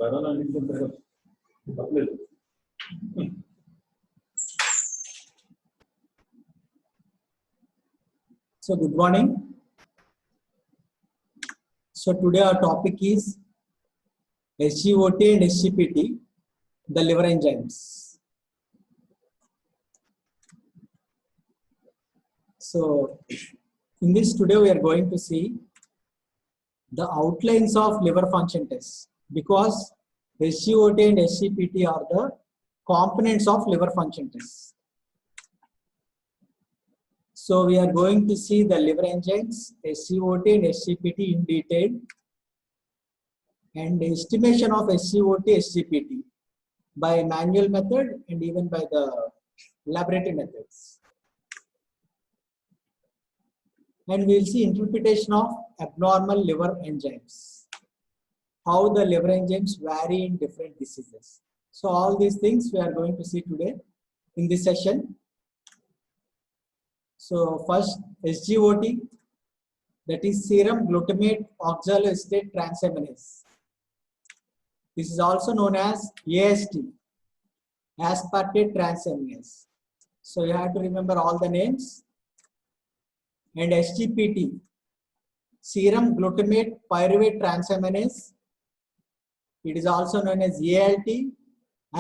Corona నుంచి తప్పలేదు. So good morning. So today our topic is SGOT and SGPT, the liver enzymes. So in this today we are going to see the outlines of liver function tests, because SGOT and SGPT are the components of liver function tests. So we are going to see the liver enzymes, SGOT and SGPT in detail, and the estimation of SGOT, SGPT by manual method and even by the laboratory methods. And we will see interpretation of abnormal liver enzymes, how the liver enzymes vary in different diseases. So all these things we are going to see today in this session. So first SGOT, that is serum glutamate oxaloacetate transaminase. This is also known as AST, aspartate transaminase. So you have to remember all the names. And SGPT, serum glutamate pyruvate transaminase. It is also known as ALT,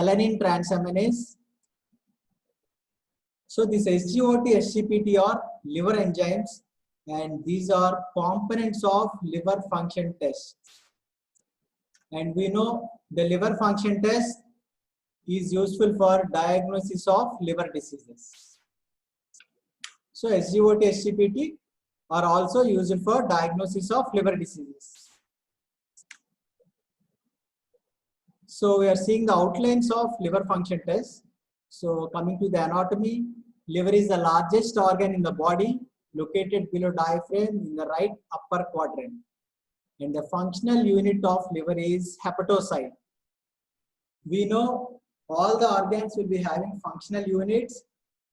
alanine transaminase. So this SGOT, SGPT are liver enzymes, and these are components of liver function test. And we know the liver function test is useful for diagnosis of liver diseases. So SGOT, SGPT are also used for diagnosis of liver diseases. So we are seeing the outlines of liver function test. So coming to the anatomy, liver is the largest organ in the body, located below diaphragm in the right upper quadrant. And the functional unit of liver is hepatocyte. We know all the organs will be having functional units,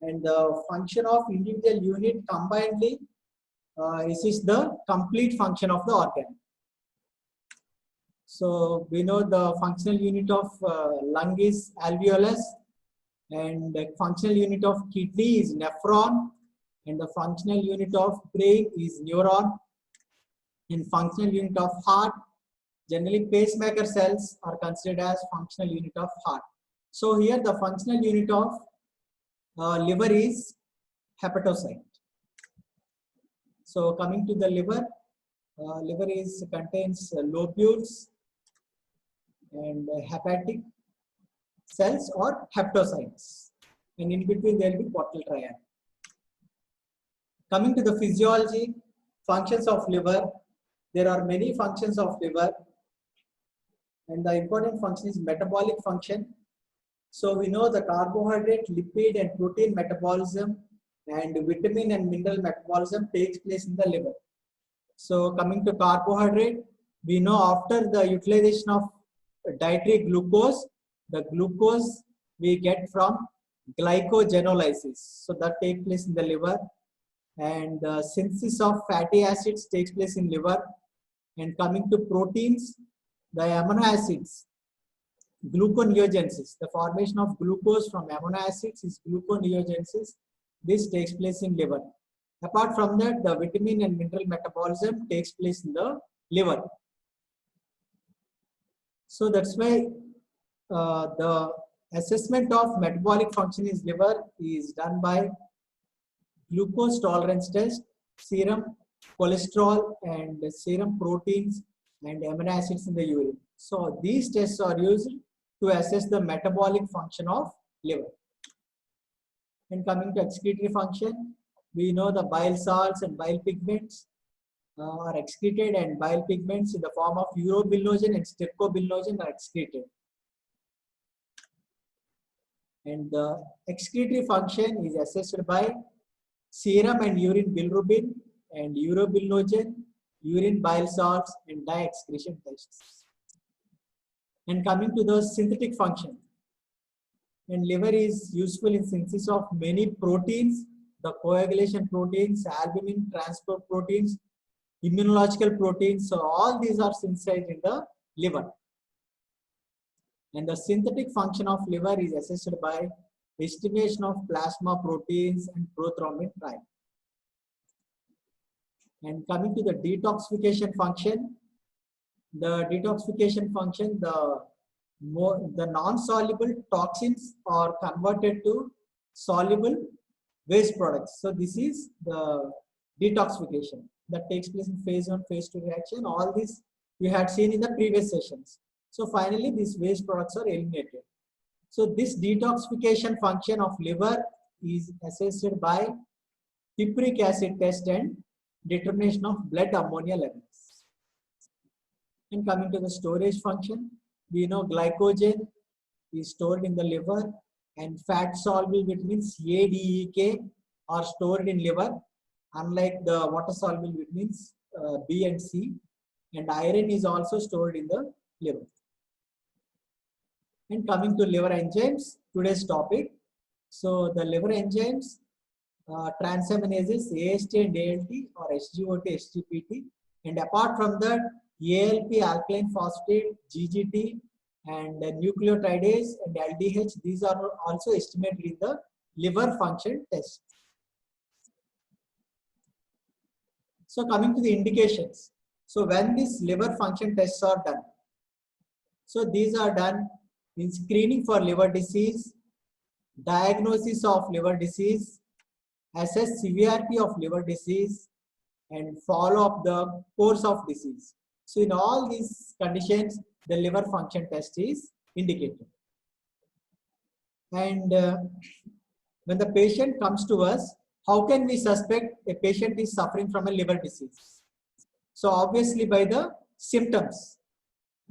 and the function of individual unit combinedly is the complete function of the organ. So we know the functional unit of lung is alveolus, and the functional unit of kidney is nephron, and the functional unit of brain is neuron, and functional unit of heart, generally pacemaker cells are considered as functional unit of heart. So here the functional unit of liver is hepatocyte. So coming to the liver, liver contains lobules and hepatic cells or hepatocytes, and in between there will be portal triad. Coming to the physiology, functions of liver, there are many functions of liver, and the important function is metabolic function. So we know the carbohydrate, lipid and protein metabolism and vitamin and mineral metabolism takes place in the liver. So coming to carbohydrate, we know after the utilization of dietary glucose, the glucose we get from glycogenolysis. So that takes place in the liver. And the synthesis of fatty acids takes place in liver. And coming to proteins, the amino acids, gluconeogenesis, the formation of glucose from amino acids is gluconeogenesis. This takes place in liver. Apart from that, the vitamin and mineral metabolism takes place in the liver. So that's why the assessment of metabolic function in liver is done by glucose tolerance test, serum cholesterol and serum proteins and amino acids in the urine. So these tests are used to assess the metabolic function of liver. And coming to excretory function, we know the bile salts and bile pigments are excreted, and bile pigments in the form of urobilinogen and stercobilinogen are excreted. And the excretory function is assessed by serum and urine bilirubin and urobilinogen, urine bile salts and dye excretion tests. And coming to the synthetic function, and liver is useful in synthesis of many proteins, the coagulation proteins, albumin, transport proteins, immunological proteins. So all these are synthesized in the liver. And the synthetic function of liver is assessed by estimation of plasma proteins and prothrombin prime. And coming to the detoxification function, the non-soluble toxins are converted to soluble waste products. So this is the detoxification that takes place in phase 1, phase 2 reaction. All this we had seen in the previous sessions. So finally, these waste products are eliminated. So this detoxification function of liver is assessed by pipric acid test and determination of blood ammonia levels. And coming to the storage function, we know glycogen is stored in the liver and fat soluble vitamins A, D, E, K are stored in liver, unlike the water soluble vitamins B and C. And iron is also stored in the liver. And coming to liver enzymes, today's topic. So the liver enzymes, transaminases, AST and ALT or SGOT, SGPT. And apart from that, ALP, alkaline phosphate, GGT, and nucleotidase and LDH, these are also estimated in the liver function test. So coming to the indications. So when these liver function tests are done, so these are done in screening for liver disease, diagnosis of liver disease, assess severity of liver disease, and follow up the course of disease. So in all these conditions, the liver function test is indicated. And when the patient comes to us, how can we suspect a patient is suffering from a liver disease? So obviously by the symptoms,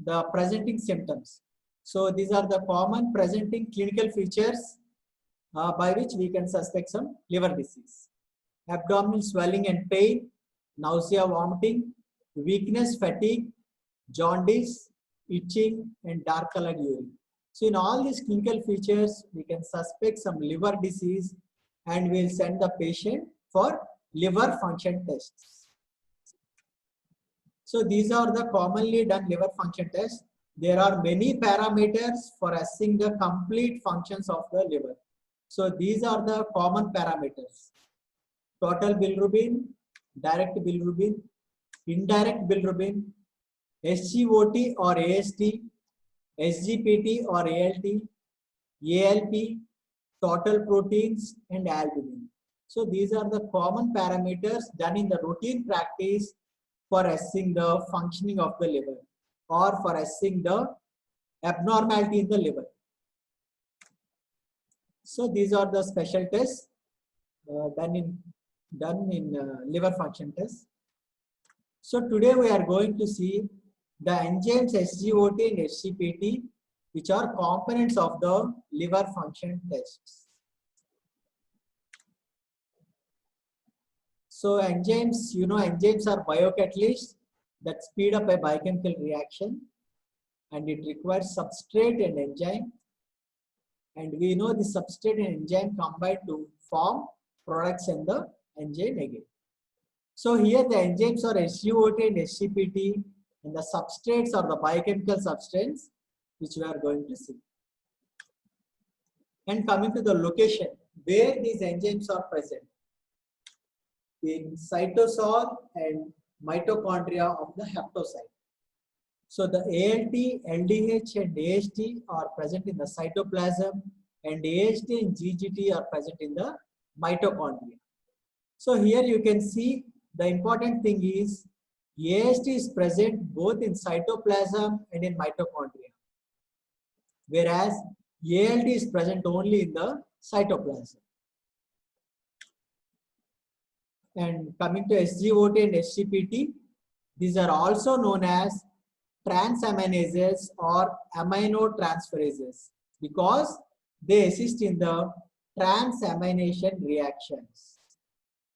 the presenting symptoms. So these are the common presenting clinical features by which we can suspect some liver disease. Abdominal swelling and pain, nausea, vomiting, weakness, fatigue, jaundice, itching, and dark colored urine. So in all these clinical features, we can suspect some liver disease and we'll send the patient for liver function tests. So these are the commonly done liver function tests. There are many parameters for assessing the complete functions of the liver. So these are the common parameters: total bilirubin, direct bilirubin, indirect bilirubin, SGOT or AST, SGPT or ALT, ALP, total proteins, and albumin. So these are the common parameters done in the routine practice for assessing the functioning of the liver or for assessing the abnormality in the liver. So these are the special tests done in liver function tests. So today we are going to see the enzymes SGOT and SGPT, which are components of the liver function tests. So enzymes, you know, enzymes are biocatalysts that speed up a biochemical reaction, and it requires substrate and enzyme. And we know the substrate and enzyme combine to form products in the enzyme again. So here the enzymes are SGOT and SGPT, and the substrates are the biochemical substance which we are going to see. And coming to the location where these enzymes are present, in cytosol and mitochondria of the hepatocyte. So the ALT, LDH and AST are present in the cytoplasm, and AST and GGT are present in the mitochondria. So here you can see the important thing is AST is present both in cytoplasm and in mitochondria, whereas ALT is present only in the cytoplasm. And coming to SGOT and SGPT, these are also known as transaminases or aminotransferases because they assist in the transamination reactions.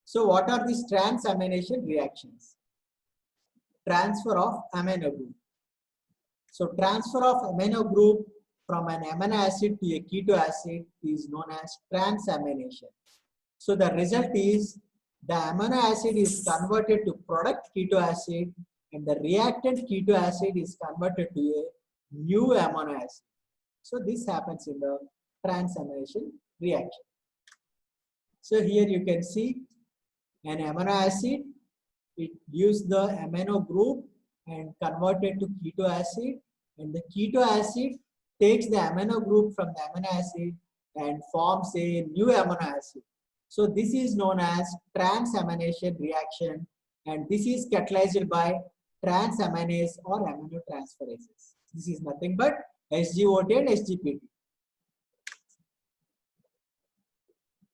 So what are these transamination reactions? Transfer of amino group. So transfer of amino group from an amino acid to a keto acid is known as transamination. So the result is the amino acid is converted to product keto acid, and the reactant keto acid is converted to a new amino acid. So this happens in the transamination reaction. So here you can see an amino acid, it gives the amino group and converted to keto acid, and the keto acid takes the amino group from the amino acid and forms a new amino acid. So this is known as transamination reaction, and this is catalyzed by transaminase or aminotransferases. This is nothing but SGOT and SGPT.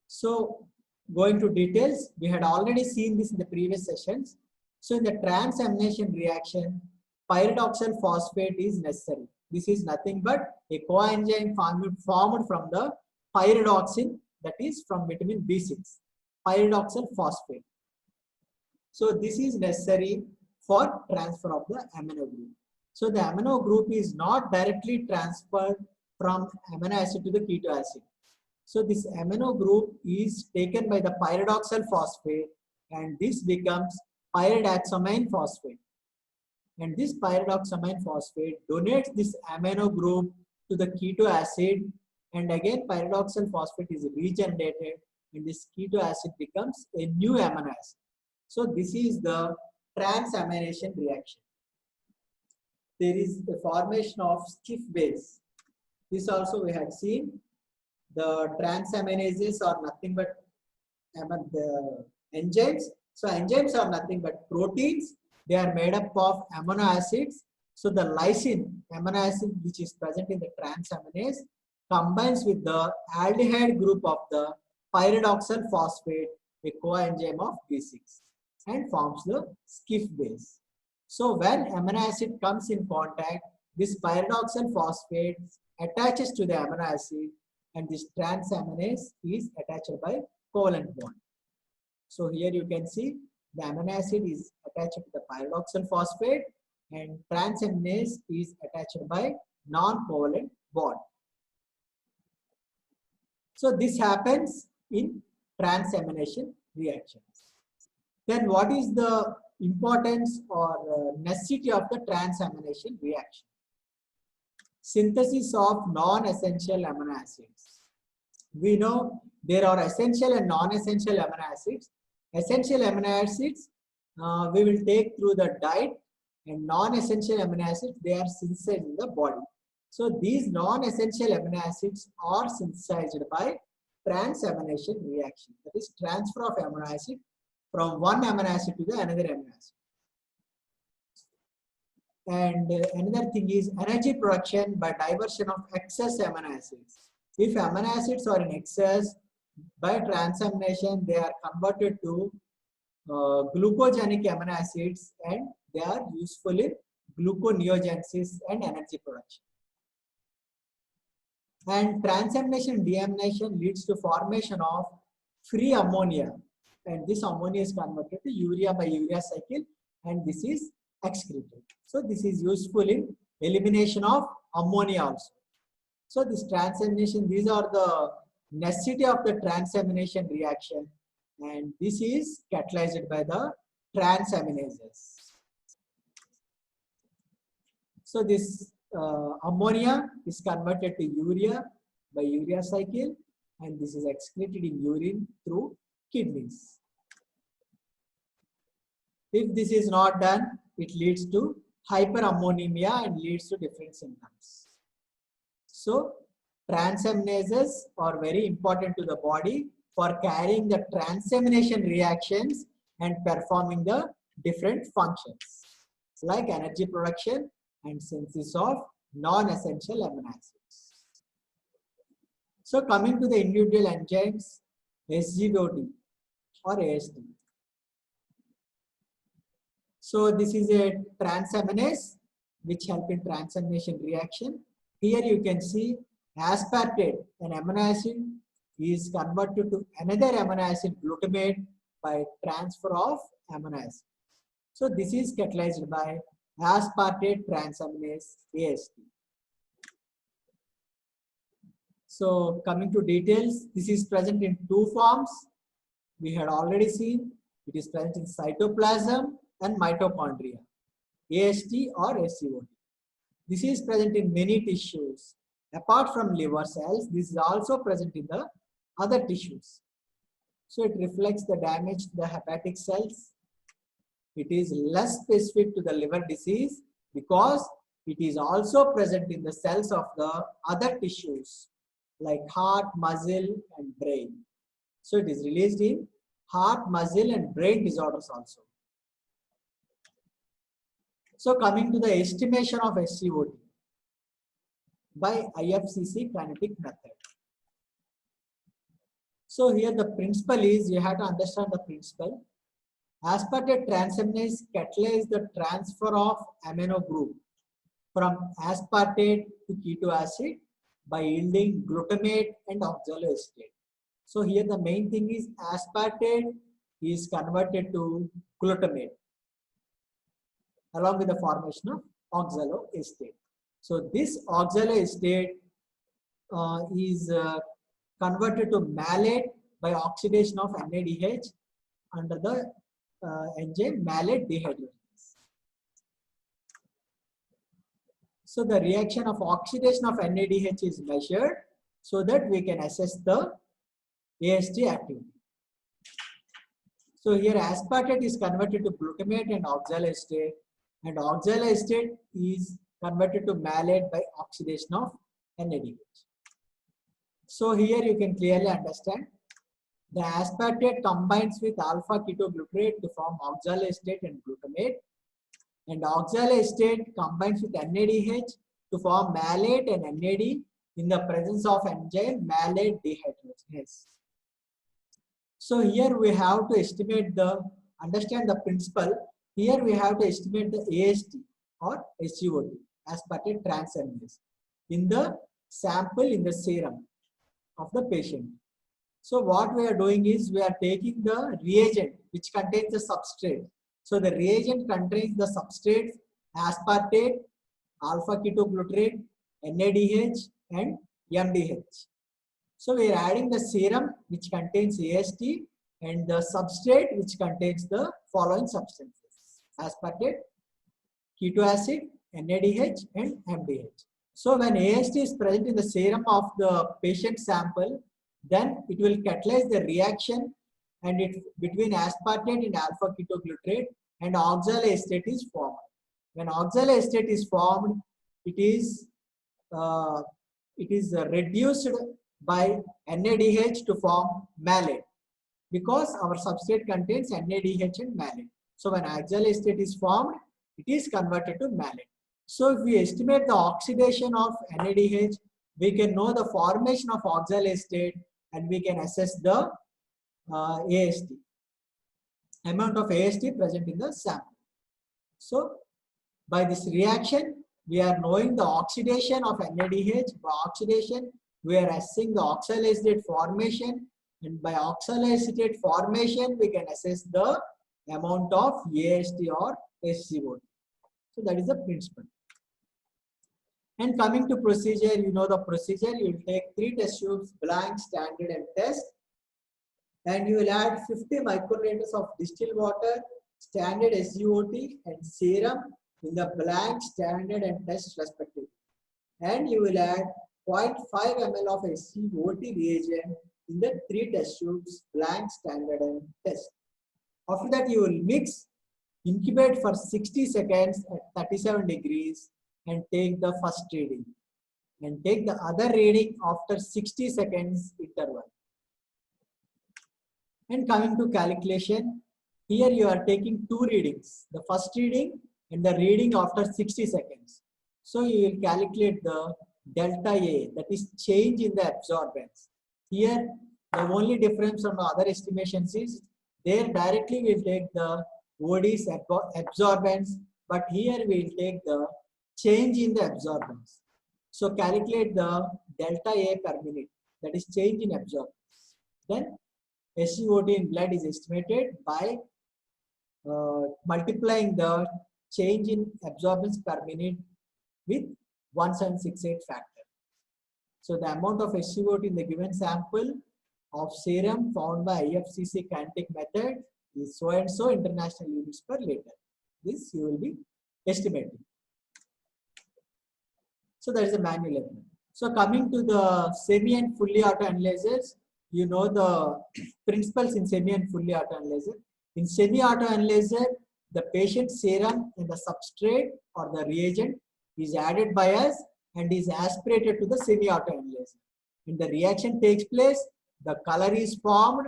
So going to details, we had already seen this in the previous sessions. So in the transamination reaction, pyridoxal phosphate is necessary. This is nothing but a coenzyme formed from the pyridoxine, that is from vitamin B6, pyridoxal phosphate. So this is necessary for transfer of the amino group. So the amino group is not directly transferred from amino acid to the keto acid. So this amino group is taken by the pyridoxal phosphate, and this becomes pyridoxamine phosphate. And this pyridoxamine phosphate donates this amino group to the keto acid, and again pyridoxal phosphate is regenerated and this keto acid becomes a new amino acid. So this is the transamination reaction. There is the formation of stiff base. This also we had seen. The transaminases are nothing but the enzymes. So enzymes are nothing but proteins. They are made up of amino acids. So the lysine amino acid which is present in the transaminase combines with the aldehyde group of the pyridoxal phosphate, a coenzyme of B6, and forms the stiff base. So when amino acid comes in contact, this pyridoxal phosphate attaches to the amino acid, and this transaminase is attached by covalent bond. So here you can see the amino acid is attached to the pyridoxal phosphate and transaminase is attached by non-covalent bond. So this happens in transamination reactions. Then what is the importance or necessity of the transamination reaction? Synthesis of non-essential amino acids. We know there are essential and non-essential amino acids. Essential amino acids we will take through the diet, and non-essential amino acids they are synthesized in the body. So these non-essential amino acids are synthesized by transamination reaction. That is transfer of amino acid from one amino acid to the another amino acid. And another thing is energy production by diversion of excess amino acids. If amino acids are in excess, by transamination they are converted to glucogenic amino acids, and they are useful in gluconeogenesis and energy production. And transamination and deamination leads to formation of free ammonia, and this ammonia is converted to urea by urea cycle, and this is excreted. So this is useful in elimination of ammonia also. So this transamination, these are the necessity of the transamination reaction, and this is catalyzed by the transaminases. So this ammonia is converted to urea by urea cycle, and this is excreted in urine through kidneys. If this is not done, it leads to hyperammonemia and leads to different symptoms. So transaminases are very important to the body for carrying the transamination reactions and performing the different functions like energy production and synthesis of non-essential amino acids. So coming to the individual enzymes, SGOT or AST. So this is a transaminase which help in transamination reaction. Here you can see aspartate, an amino acid, is converted to another amino acid, glutamate, by transfer of amino acid. So this is catalyzed by aspartate transaminase AST. So coming to details, this is present in two forms. We had already seen it is present in cytoplasm and mitochondria, AST or SCOT. This is present in many tissues Apart from liver cells, this is also present in the other tissues. So it reflects the damage to the hepatic cells. It is less specific to the liver disease because it is also present in the cells of the other tissues like heart, muscle, and brain. So it is released in heart, muscle, and brain disorders also. So coming to the estimation of SCOT by IFCC kinetic method. So here the principle is, you have to understand the principle. Aspartate transaminase catalyzes the transfer of amino group from aspartate to keto acid by yielding glutamate and oxaloacetate. So here the main thing is aspartate is converted to glutamate along with the formation of oxaloacetate. So this oxaloacetate is converted to malate by oxidation of NADH under the enzyme malate dehydrogenase. So the reaction of oxidation of NADH is measured so that we can assess the AST activity. So here aspartate is converted to glutamate and oxaloacetate is converted to malate by oxidation of NADH. So here you can clearly understand the aspartate combines with alpha ketoglutarate to form oxaloacetate and glutamate, and oxaloacetate combines with NADH to form malate and NAD in the presence of enzyme malate dehydrogenase. So here we have to estimate understand the principle. Here we have to estimate the AST or SCOT, aspartate transaminase, in the sample in the serum of the patient. So what we are doing is we are taking the reagent which contains the substrate. So the reagent contains the substrates aspartate, alpha ketoglutarate, NADH and MDH. So we are adding the serum which contains AST and the substrate which contains the following substances: aspartate, keto acid, NADH and MDH. So when AST is present in the serum of the patient sample, then it will catalyze the reaction and it between aspartate and alpha ketoglutarate and oxaloacetate is formed. When oxaloacetate is formed, it is reduced by NADH to form malate because our substrate contains NADH and malate. So when oxaloacetate is formed, it is converted to malate. So if we estimate the oxidation of NADH, we can know the formation of oxaloacetate and we can assess the AST, amount of AST present in the sample. So by this reaction, we are knowing the oxidation of NADH. By oxidation, we are assessing the oxaloacetate formation, and by oxaloacetate formation, we can assess the amount of AST or SCOT. So that is the principle. And coming to procedure, you know the procedure. You will take 3 test tubes, blank, standard, and test, and you will add 50 microliters of distilled water, standard SCOT, and serum in the blank, standard, and test respectively. And you will add 0.5 ml of SCOT reagent in the 3 test tubes, blank, standard, and test. After that, you will mix, incubate for 60 seconds at 37 degrees and take the first reading. And take the other reading after 60 seconds interval. And coming to calculation, here you are taking 2 readings, the first reading and the reading after 60 seconds. So you will calculate the delta A, that is change in the absorbance. Here the only difference from the other estimations is there directly we will take the OD's absorbance, but here we will take the change in the absorbance. So calculate the delta A per minute, that is change in absorbance. Then SCOT in blood is estimated by multiplying the change in absorbance per minute with 1768 factor. So the amount of SCOT in the given sample of serum found by IFCC kinetic method is so and so international units per liter. This you will be estimating. So that is a manual element. So coming to the semi and fully auto analyzers, you know the principles in semi and fully auto analyzer. In semi auto analyzer, the patient serum and the substrate or the reagent is added by us and is aspirated to the semi auto analyzer. When the reaction takes place, the color is formed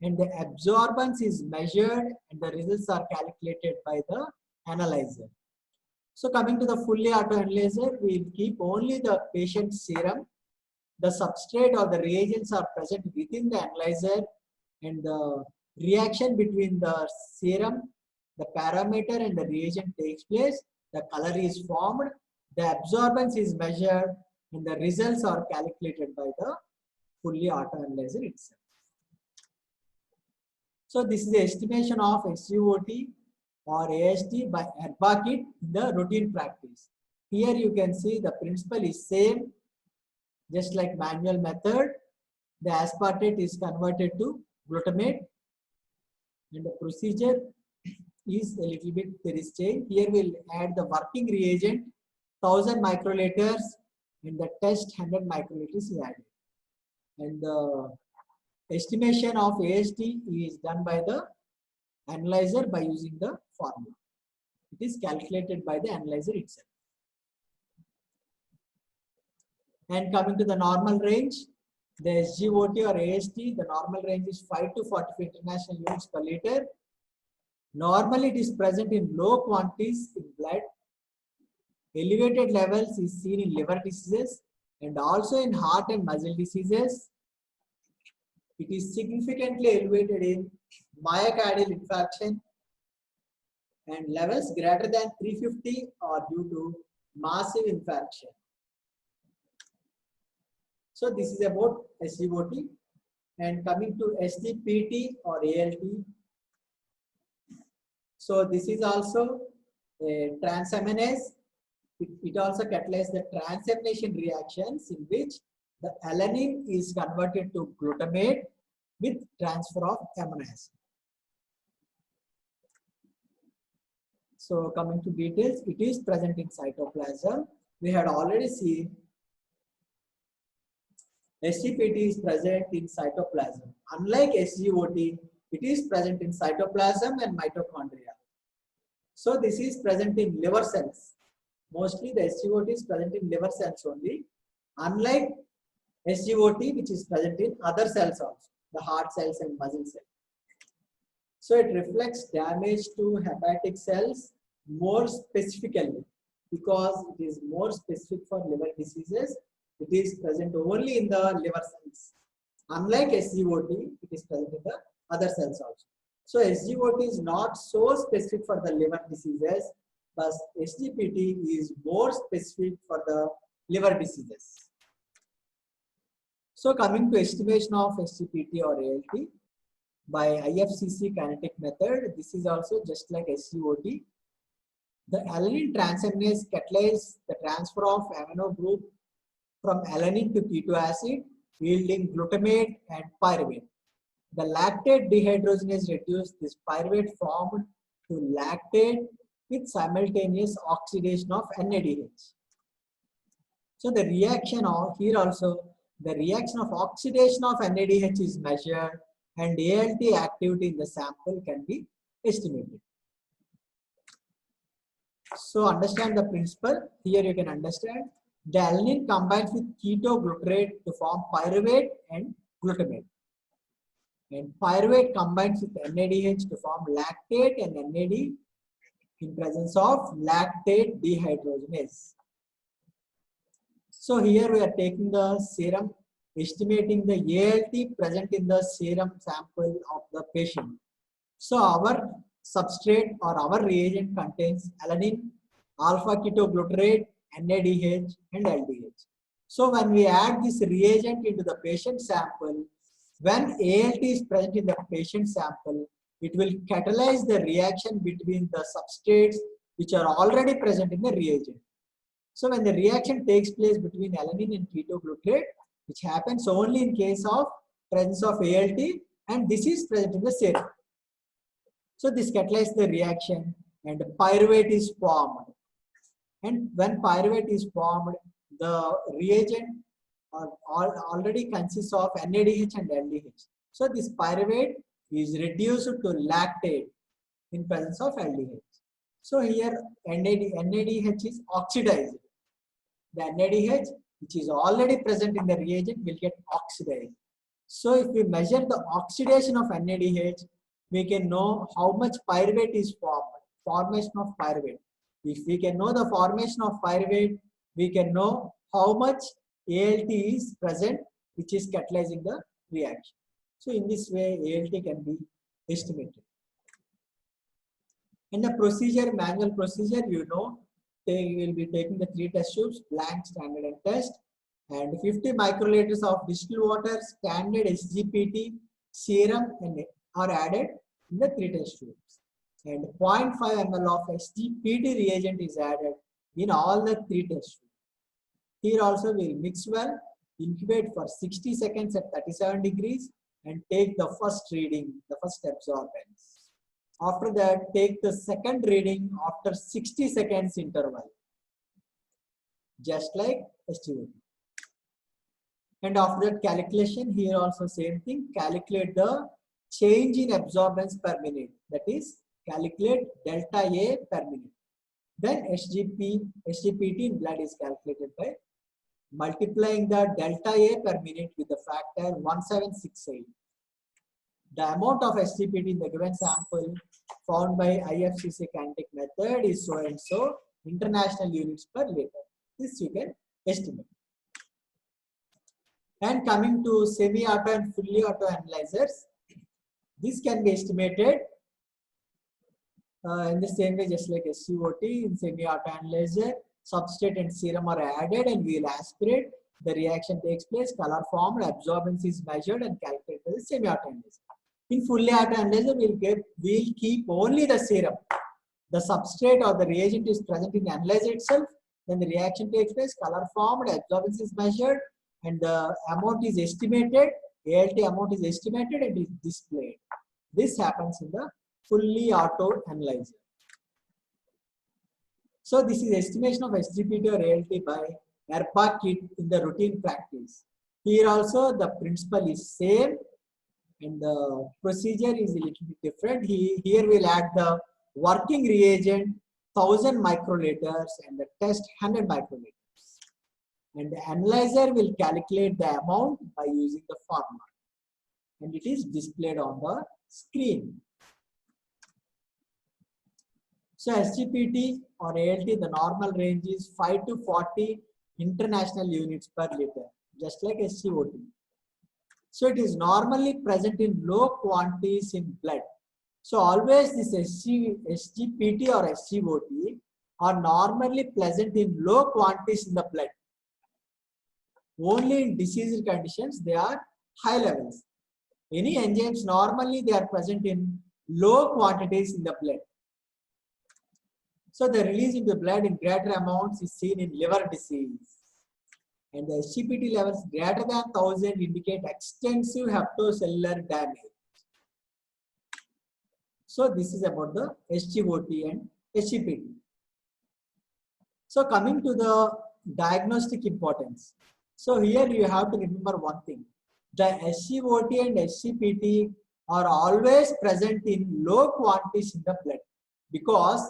and the absorbance is measured and the results are calculated by the analyzer. So coming to the fully auto analyzer, we will keep only the patient serum. The substrate or the reagents are present within the analyzer and the reaction between the serum, the parameter and the reagent takes place. The color is formed, the absorbance is measured and the results are calculated by the fully auto analyzer itself. So this is the estimation of SUOT or AST by Herbakit in the routine practice. Here you can see the principle is same, just like manual method. The aspartate is converted to glutamate and the procedure is a little bit, there is change. Here we'll add the working reagent 1000 microliters and the test 100 microliters is added. And the estimation of AST is done by the analyzer by using the formula. It is calculated by the analyzer itself. And coming to the normal range, the SGOT or AST, the normal range is 5 to 45 international units per liter. Normally it is present in low quantities in blood. Elevated levels is seen in liver diseases and also in heart and muscle diseases. It is significantly elevated in myocardial infarction and levels greater than 350 are due to massive infarction. So this is about SGOT. And coming to SGPT or ALT. So this is also a transaminase. It also catalyzes the transamination reactions in which the alanine is converted to glutamate with transfer of amino acid. So coming to details, it is present in cytoplasm. We had already seen SGPT is present in cytoplasm. Unlike SGOT, it is present in cytoplasm and mitochondria. So this is present in liver cells. Mostly the SGOT is present in liver cells only. Unlike SGOT, which is present in other cells also, the heart cells and muscle cells. So it reflects damage to hepatic cells more specifically because it is more specific for liver diseases. It is present only in the liver cells. Unlike SGOT, it is present in the other cells also. So SGOT is not so specific for the liver diseases, but SGPT is more specific for the liver diseases. So coming to estimation of SGPT or ALT by IFCC kinetic method, this is also just like SGOT. The alanine transaminase catalyzes the transfer of amino group from alanine to keto acid, yielding glutamate and pyruvate. The lactate dehydrogenase reduces this pyruvate formed to lactate with simultaneous oxidation of NADH. So the reaction of here also, the reaction of oxidation of NADH is measured and ALT activity in the sample can be estimated. So understand the principle. Here you can understand the alanine combines with ketoglutarate to form pyruvate and glutamate. And pyruvate combines with NADH to form lactate and NAD in presence of lactate dehydrogenase. So here we are taking the serum, estimating the ALT present in the serum sample of the patient. So our substrate or our reagent contains alanine, alpha ketoglutarate, NADH and LDH. So when we add this reagent into the patient sample, when ALT is present in the patient sample, it will catalyze the reaction between the substrates which are already present in the reagent. So when the reaction takes place between alanine and ketoglutarate, which happens only in case of presence of ALT, and this is present in the serum. So this catalyzes the reaction and pyruvate is formed. And when pyruvate is formed, the reagent already consists of NADH and LDH. So this pyruvate is reduced to lactate in presence of LDH. So here NADH is oxidized. The NADH, which is already present in the reagent, will get oxidized. So if we measure the oxidation of NADH, we can know how much pyruvate is formed, formation of pyruvate. If we can know the formation of pyruvate, we can know how much ALT is present, which is catalyzing the reaction. So in this way, ALT can be estimated. In the procedure, manual procedure, you know, they will be taking the 3 test tubes, blank, standard and test, and 50 microliters of distilled water, standard SGPT, serum are added in the 3 test tubes. And 0.5 ml of SGPT reagent is added in all the 3 test tubes. Here also we will mix well, incubate for 60 seconds at 37 degrees and take the first reading, the first absorbance. After that, take the second reading after 60 seconds interval, just like SGOT. And after that calculation, here also same thing, calculate the change in absorbance per minute, that is, calculate delta A per minute. Then SGPT in blood is calculated by multiplying the delta A per minute with the factor 1768. The amount of SGPT in the given sample found by IFCC kinetic method is so and so international units per liter. This you can estimate. And coming to semi-auto and fully auto analyzers, this can be estimated in the same way, just like SGOT. In semi-auto analyzer, substrate and serum are added and we will aspirate. The reaction takes place, color formed, absorbance is measured and calculated by the semi-auto analyzer. In fully auto analyzer, we'll keep only the serum. The substrate or the reagent is present in the analyzer itself. Then the reaction takes place, color formed, absorbance is measured, and the amount is estimated. ALT amount is estimated and is displayed. This happens in the fully auto analyzer. So this is estimation of SGPT or ALT by ERPA kit in the routine practice. Here also the principle is same and the procedure is a little bit different. Here we'll add the working reagent 1000 microliters and the test 100 microliters. And the analyzer will calculate the amount by using the formula. And it is displayed on the screen. So SGPT or ALT, the normal range is 5 to 40 international units per liter, just like SGOT. So it is normally present in low quantities in blood. So always this SGPT or SGOT are normally present in low quantities in the blood. Only in diseased conditions they are high levels. Any enzymes normally they are present in low quantities in the blood. So the release into blood in greater amounts is seen in liver disease. And the SGPT levels greater than 1000 indicate extensive hepatocellular damage. So this is about the SGOT and SGPT. So coming to the diagnostic importance. So here you have to remember one thing. The SGOT and SGPT are always present in low quantities in the blood because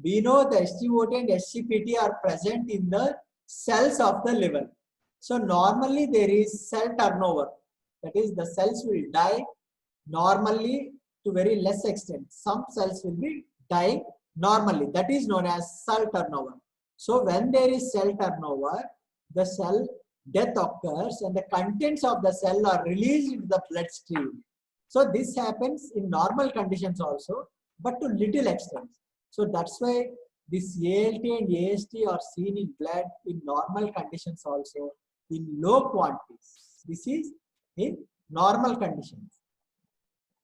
we know the SGOT and SGPT are present in the cells of the liver. So normally there is cell turnover. That is, the cells will die normally to very less extent. Some cells will be dying normally. That is known as cell turnover. So when there is cell turnover, the cell death occurs and the contents of the cell are released into the bloodstream. So this happens in normal conditions also, but to little extent. So that's why this ALT and AST are seen in blood in normal conditions also in low quantities. This is in normal conditions.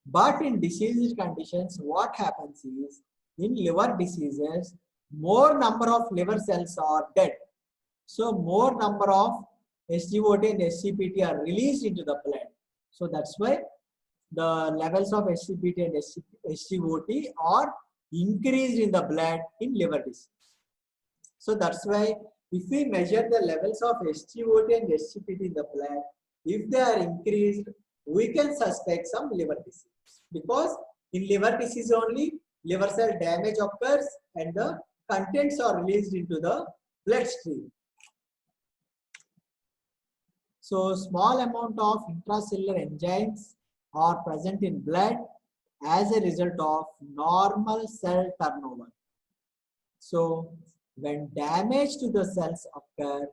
But in diseased conditions, what happens is in liver diseases, more number of liver cells are dead. So more number of SGOT and SGPT are released into the blood. So that's why the levels of SGPT and SGOT are increased in the blood in liver disease. So that's why if we measure the levels of SGOT and SGPT in the blood, if they are increased, we can suspect some liver disease. Because in liver disease only, liver cell damage occurs and the contents are released into the bloodstream. So small amount of intracellular enzymes are present in blood as a result of normal cell turnover. So when damage to the cells occur,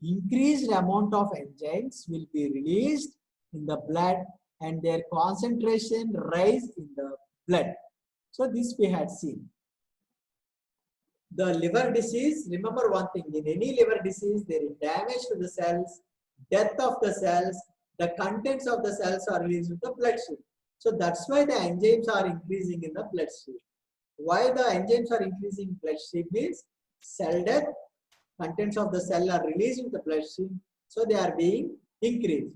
increased amount of enzymes will be released in the blood and their concentration rise in the blood. So this we had seen. The liver disease, remember one thing, in any liver disease, there is damage to the cells, death of the cells, the contents of the cells are released in the bloodstream. So that's why the enzymes are increasing in the bloodstream. Why the enzymes are increasing in bloodstream means cell death, contents of the cell are released in the bloodstream, so they are being increased.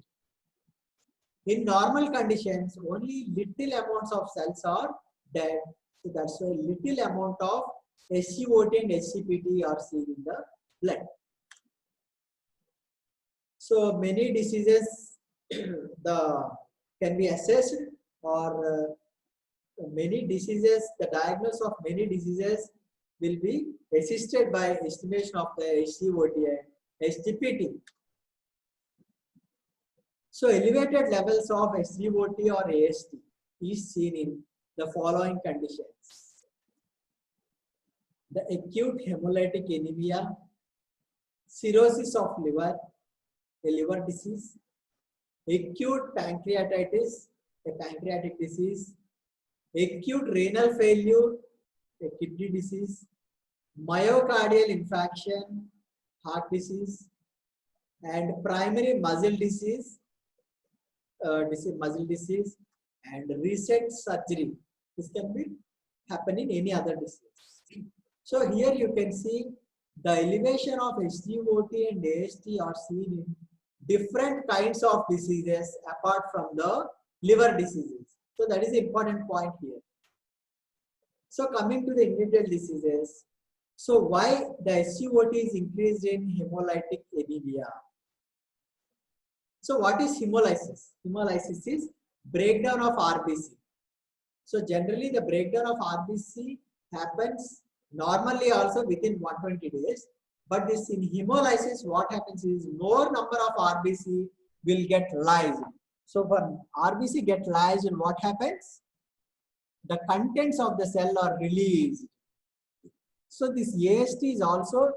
In normal conditions, only little amounts of cells are dead, so that's why little amount of SGOT and SGPT are seen in the blood. So many diseases can be assessed, or many diseases, the diagnosis of many diseases will be assisted by estimation of the SGOT and SGPT. So elevated levels of SGOT or AST is seen in the following conditions: the acute hemolytic anemia, cirrhosis of liver, a liver disease, acute pancreatitis, a pancreatic disease, acute renal failure, a kidney disease, myocardial infarction, heart disease, and primary muscle disease, and reset surgery. This can be happen in any other disease. So here you can see the elevation of SGOT and AST are seen in different kinds of diseases apart from the liver diseases. So that is the important point here. So coming to the individual diseases, so why the SGOT is increased in hemolytic anemia? So what is hemolysis? Hemolysis is breakdown of RBC. So generally the breakdown of RBC happens normally also within 120 days. But this in hemolysis, what happens is more number of RBC will get lysed. So when RBC get lysed, what happens? The contents of the cell are released. So this AST is also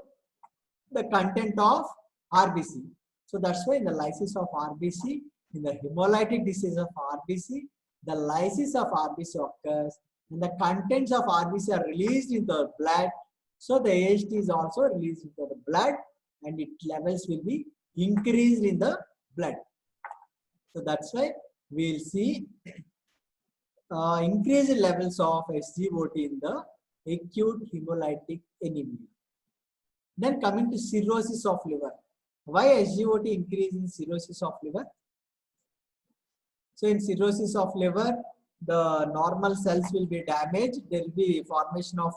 the content of RBC. So that's why in the lysis of RBC, in the hemolytic disease of RBC, the lysis of RBC occurs and the contents of RBC are released into the blood. So the AST is also released into the blood and its levels will be increased in the blood. So that's why we will see increased levels of SGOT in the acute hemolytic anemia. Then coming to cirrhosis of liver. Why SGOT increase in cirrhosis of liver? So in cirrhosis of liver, the normal cells will be damaged. There will be formation of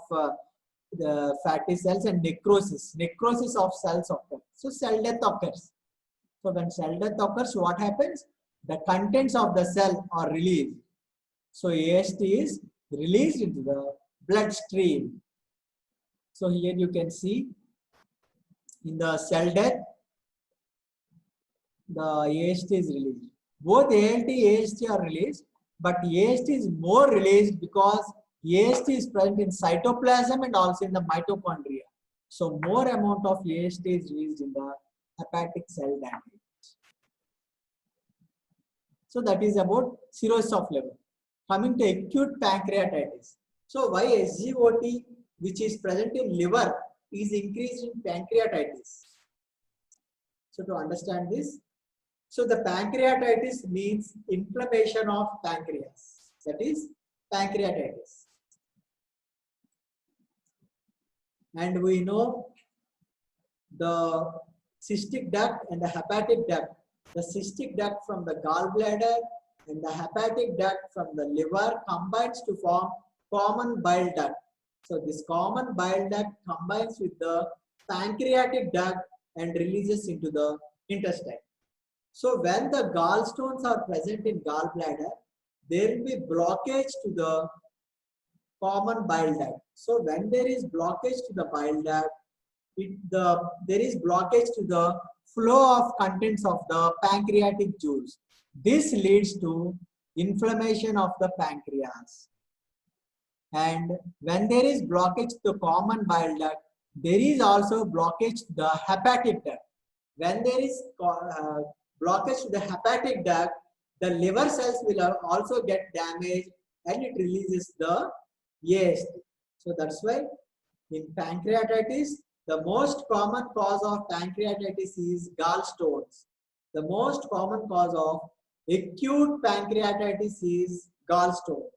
the fatty cells and necrosis. Necrosis of cells occurs. So cell death occurs. So when cell death occurs, what happens? The contents of the cell are released. So AST is released into the bloodstream. So here you can see in the cell death, the AST is released. Both ALT and AST are released, but AST is more released because AST is present in cytoplasm and also in the mitochondria. So more amount of AST is released in the hepatic cell damage. So that is about cirrhosis of liver. Coming to acute pancreatitis. So why SGOT, which is present in liver, is increased in pancreatitis? So to understand this, so the pancreatitis means inflammation of pancreas. That is pancreatitis. And we know the cystic duct and the hepatic duct. The cystic duct from the gallbladder and the hepatic duct from the liver combines to form common bile duct. So this common bile duct combines with the pancreatic duct and releases into the intestine. So when the gallstones are present in gallbladder, there will be blockage to the common bile duct. So when there is blockage to the bile duct, there is blockage to the flow of contents of the pancreatic juice. This leads to inflammation of the pancreas. And when there is blockage to the common bile duct, there is also blockage to the hepatic duct. When there is blockage to the hepatic duct, the liver cells will also get damaged and it releases the yeast. So that's why in pancreatitis, the most common cause of pancreatitis is gallstones. The most common cause of acute pancreatitis is gallstones.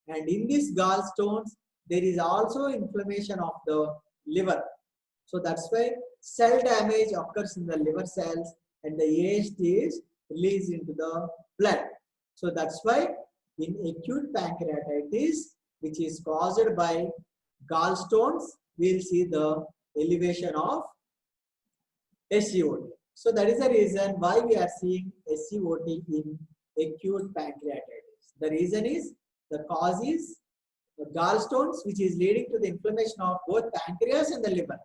And in these gallstones, there is also inflammation of the liver. So that's why cell damage occurs in the liver cells and the yeast is released into the blood. So that's why in acute pancreatitis, which is caused by gallstones, we'll see the elevation of SCOT. So that is the reason why we are seeing SCOT in acute pancreatitis. The reason is the cause is the gallstones, which is leading to the inflammation of both pancreas and the liver.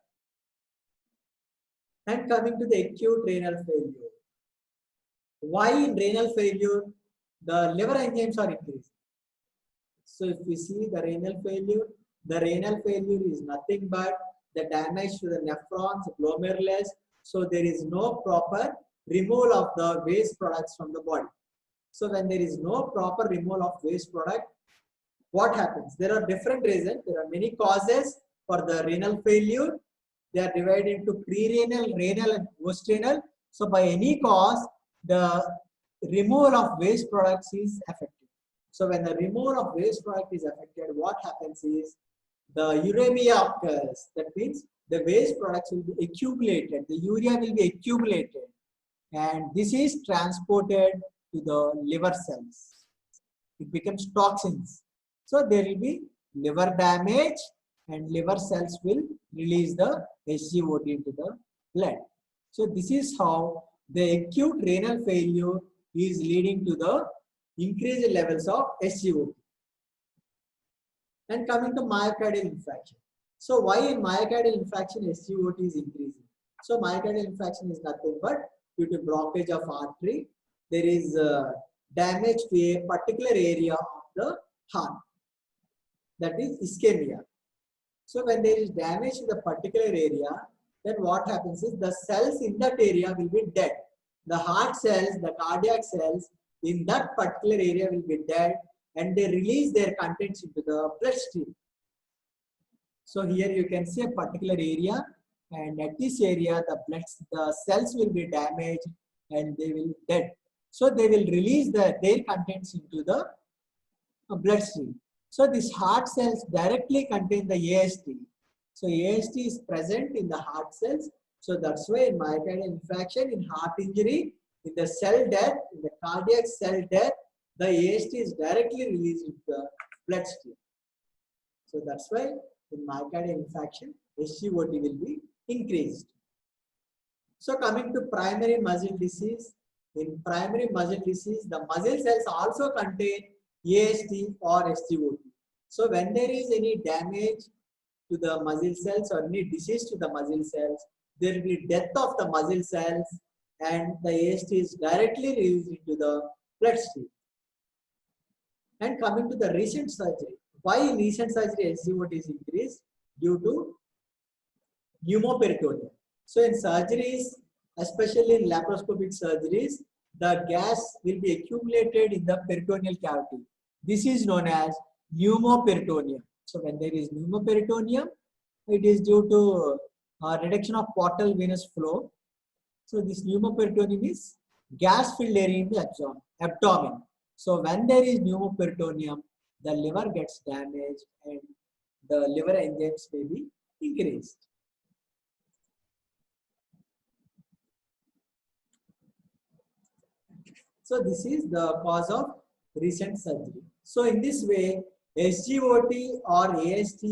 And coming to the acute renal failure. Why in renal failure the liver enzymes are increasing? So if we see the renal failure is nothing but the damage to the nephrons, glomerulus. So there is no proper removal of the waste products from the body. So when there is no proper removal of waste product, what happens? There are different reasons. There are many causes for the renal failure. They are divided into pre-renal, renal and post-renal. So by any cause, the removal of waste products is affected. So when the removal of waste product is affected, what happens is the uremia occurs. That means the waste products will be accumulated. The urea will be accumulated. And this is transported to the liver cells. It becomes toxins. So there will be liver damage and liver cells will release the SCOT into the blood. So this is how the acute renal failure is leading to the increased levels of SCOT. And coming to myocardial infarction. So why in myocardial infarction SCOT is increasing? So myocardial infarction is nothing but due to blockage of artery. There is damage to a particular area of the heart. That is ischemia. So when there is damage to the particular area, then what happens is the cells in that area will be dead. The heart cells, the cardiac cells in that particular area will be dead and they release their contents into the bloodstream. So here you can see a particular area and at this area the cells will be damaged and they will be dead. So they will release their contents into the bloodstream. So these heart cells directly contain the AST. So AST is present in the heart cells. So that's why in myocardial infarction, in heart injury, in the cell death, in the cardiac cell death, the AST is directly released into the bloodstream. So that's why in myocardial infarction, SCOT will be increased. So coming to primary muscle disease, in primary muscle disease, the muscle cells also contain AST or SCOT. So when there is any damage to the muscle cells or any disease to the muscle cells, there will be death of the muscle cells and the AST is directly released into the bloodstream. And coming to the recent surgery, why in recent surgery SCOT is increased? Due to pneumoperitoneum. So in surgeries, especially in laparoscopic surgeries, the gas will be accumulated in the peritoneal cavity. This is known as pneumoperitoneum. So when there is pneumoperitoneum, it is due to reduction of portal venous flow. So this pneumoperitoneum is gas-filled area in the abdomen. So when there is pneumoperitoneum, the liver gets damaged and the liver enzymes may be increased. So this is the cause of recent surgery. So in this way, SGOT or AST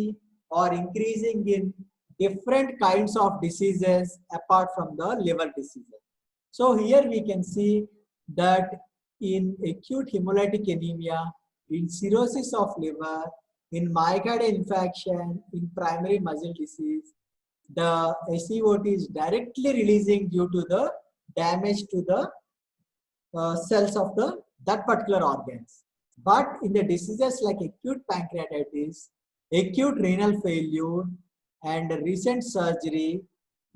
are increasing in different kinds of diseases apart from the liver diseases. So here we can see that in acute hemolytic anemia, in cirrhosis of liver, in myocardial infarction, in primary muscle disease, the SCOT is directly releasing due to the damage to the cells of that particular organs. But in the diseases like acute pancreatitis, acute renal failure, and recent surgery,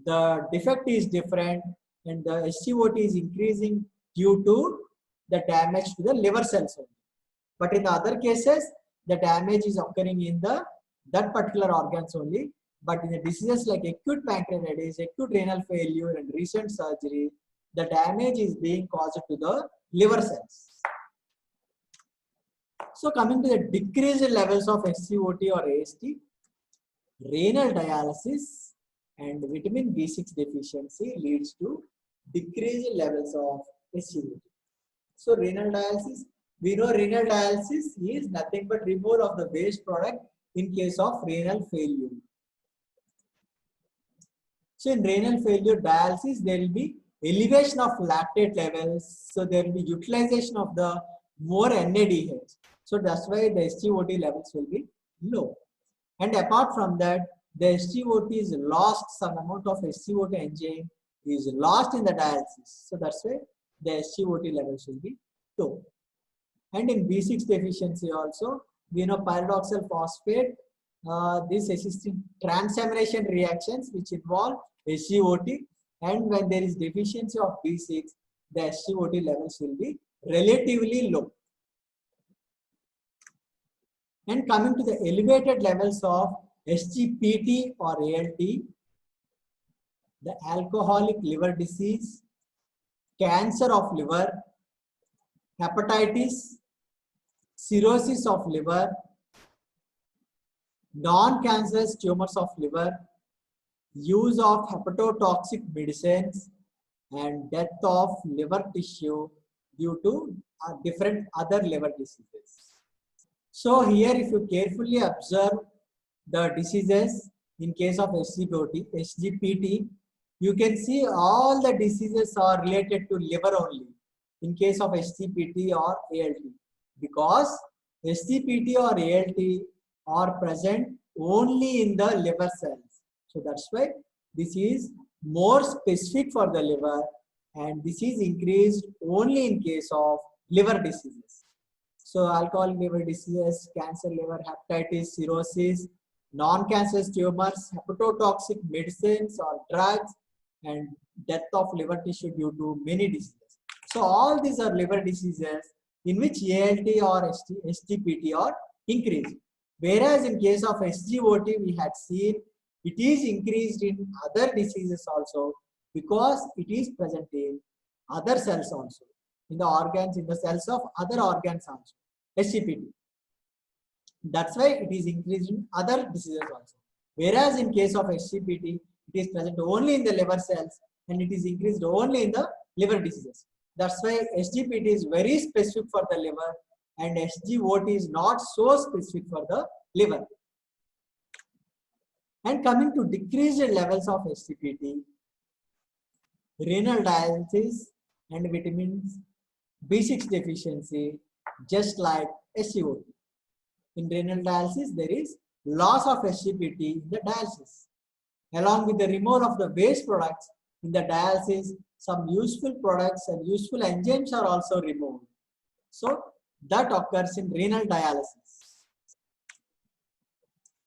the defect is different and the SCOT is increasing due to the damage to the liver cells only. But in the other cases, the damage is occurring in that particular organs only. But in the diseases like acute pancreatitis, acute renal failure, and recent surgery, the damage is being caused to the liver cells. So coming to the decreased levels of SCOT or AST, renal dialysis and vitamin B6 deficiency leads to decreased levels of SCOT. So renal dialysis, we know renal dialysis is nothing but removal of the waste product in case of renal failure. So in renal failure dialysis, there will be elevation of lactate levels. So there will be utilization of the more NADH. So that's why the SCOT levels will be low. And apart from that, the SCOT is lost, some amount of SCOT enzyme is lost in the dialysis. So that's why the SCOT levels will be low. And in B6 deficiency also, we know pyridoxal phosphate, this assisting transamination reactions which involve SCOT, and when there is deficiency of B6, the SCOT levels will be relatively low. And coming to the elevated levels of SGPT or ALT, the alcoholic liver disease, cancer of liver, hepatitis, cirrhosis of liver, non-cancerous tumors of liver, use of hepatotoxic medicines, and death of liver tissue due to different other liver diseases. So here if you carefully observe the diseases in case of SGPT, you can see all the diseases are related to liver only in case of SGPT or ALT, because SGPT or ALT are present only in the liver cells. So that's why this is more specific for the liver, and this is increased only in case of liver diseases. So alcoholic liver diseases, cancer liver, hepatitis, cirrhosis, non-cancerous tumors, hepatotoxic medicines or drugs, and death of liver tissue due to many diseases. So all these are liver diseases in which ALT or SGPT are increased. Whereas in case of SGOT, we had seen it is increased in other diseases also because it is present in other cells also, in the organs, in the cells of other organs also, SGPT. That's why it is increased in other diseases also. Whereas in case of SGPT, it is present only in the liver cells and it is increased only in the liver diseases. That's why SGPT is very specific for the liver and SGOT is not so specific for the liver. And coming to decreased levels of SGPT, renal dialysis and vitamins B6 deficiency, just like SGOT. In renal dialysis, there is loss of SGPT in the dialysis. Along with the removal of the waste products in the dialysis, some useful products and useful enzymes are also removed. So that occurs in renal dialysis.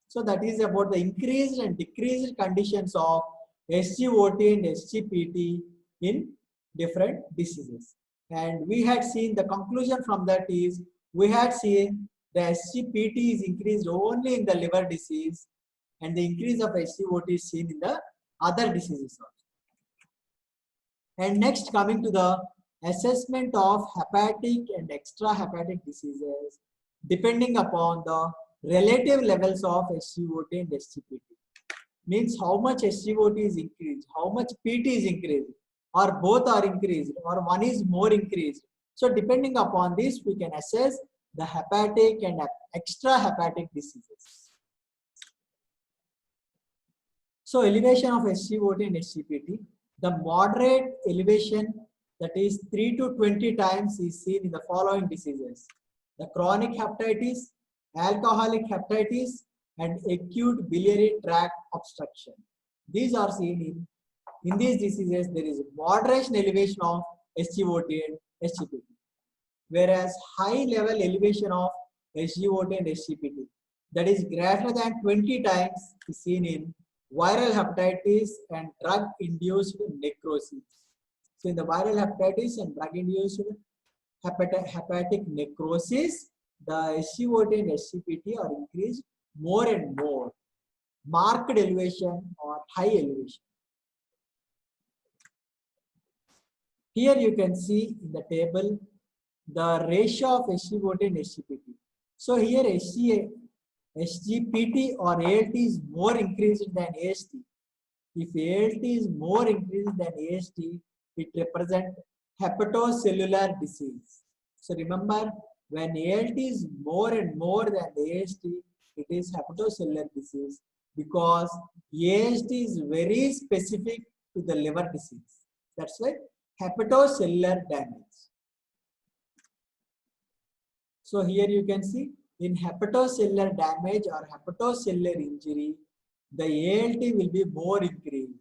So that is about the increased and decreased conditions of SGOT and SGPT in different diseases. And we had seen the conclusion from that is, we had seen the SGPT is increased only in the liver disease and the increase of SGOT is seen in the other diseases also. And next, coming to the assessment of hepatic and extrahepatic diseases depending upon the relative levels of SGOT and SGPT. Means how much SGOT is increased, how much PT is increased, or both are increased, or one is more increased. So depending upon this, we can assess the hepatic and extrahepatic diseases. So elevation of SGOT and SGPT, the moderate elevation, that is 3 to 20 times, is seen in the following diseases: the chronic hepatitis, alcoholic hepatitis, and acute biliary tract obstruction. These are seen in these diseases. There is moderation elevation of SGOT and SGPT, whereas high level elevation of SGOT and SGPT, that is greater than 20 times, is seen in viral hepatitis and drug-induced necrosis. So in the viral hepatitis and drug-induced hepatic necrosis, the SGOT and SGPT are increased more and more. Marked elevation or high elevation. Here you can see in the table the ratio of SGOT and SGPT. So here SGPT or ALT is more increased than AST. If ALT is more increased than AST, it represents hepatocellular disease. So remember, when ALT is more and more than AST, it is hepatocellular disease, because AST is very specific to the liver disease. That's why hepatocellular damage. So here you can see, in hepatocellular damage or hepatocellular injury, the ALT will be more increased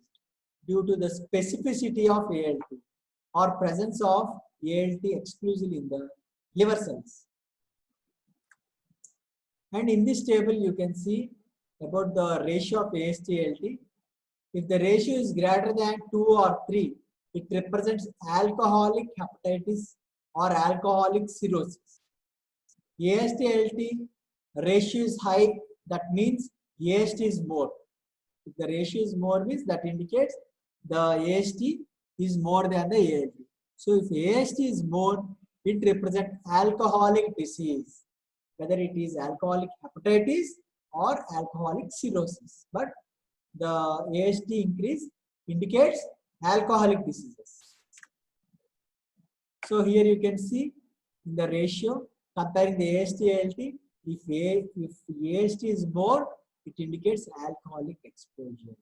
due to the specificity of ALT or presence of ALT exclusively in the liver cells. And in this table, you can see about the ratio of AST-ALT. If the ratio is greater than 2 or 3, it represents alcoholic hepatitis or alcoholic cirrhosis. AST-ALT ratio is high, that means AST is more. If the ratio is more, means that indicates the AST is more than the ALT. So if AST is more, it represents alcoholic disease, whether it is alcoholic hepatitis or alcoholic cirrhosis. But the AST increase indicates alcoholic diseases. So here you can see in the ratio comparing the AST-ALT, if AST is more, it indicates alcoholic exposure.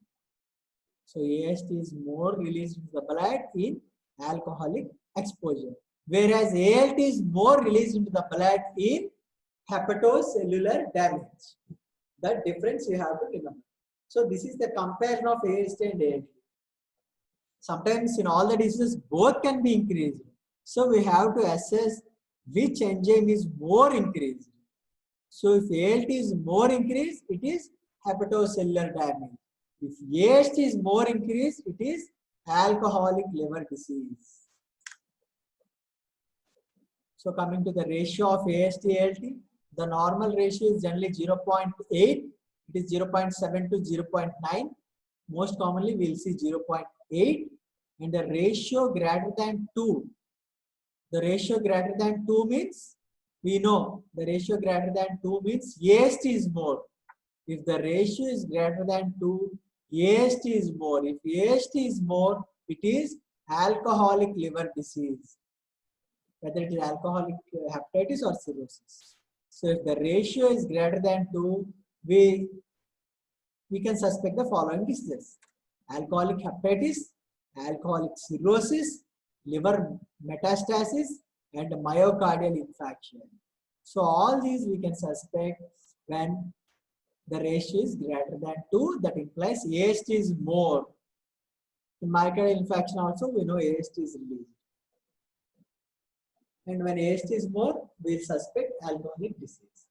So AST is more released into the blood in alcoholic exposure, whereas ALT is more released into the blood in hepatocellular damage. That difference you have to remember. So this is the comparison of AST and ALT. Sometimes in all the diseases, both can be increased. So we have to assess which enzyme is more increased. So if ALT is more increased, it is hepatocellular damage. If AST is more increased, it is alcoholic liver disease. So coming to the ratio of AST-ALT, the normal ratio is generally 0.8. It is 0.7 to 0.9. Most commonly we will see 0.8, and the ratio greater than 2. The ratio greater than 2 means, we know the ratio greater than 2 means AST is more. If the ratio is greater than 2, AST is more. If AST is more, it is alcoholic liver disease, whether it is alcoholic hepatitis or cirrhosis. So if the ratio is greater than 2, we can suspect the following diseases: alcoholic hepatitis, alcoholic cirrhosis, liver metastasis, and myocardial infarction. So all these we can suspect when the ratio is greater than 2, that implies AST is more. In myocardial infarction also, we know AST is released. And when AST is more, we suspect alcoholic disease.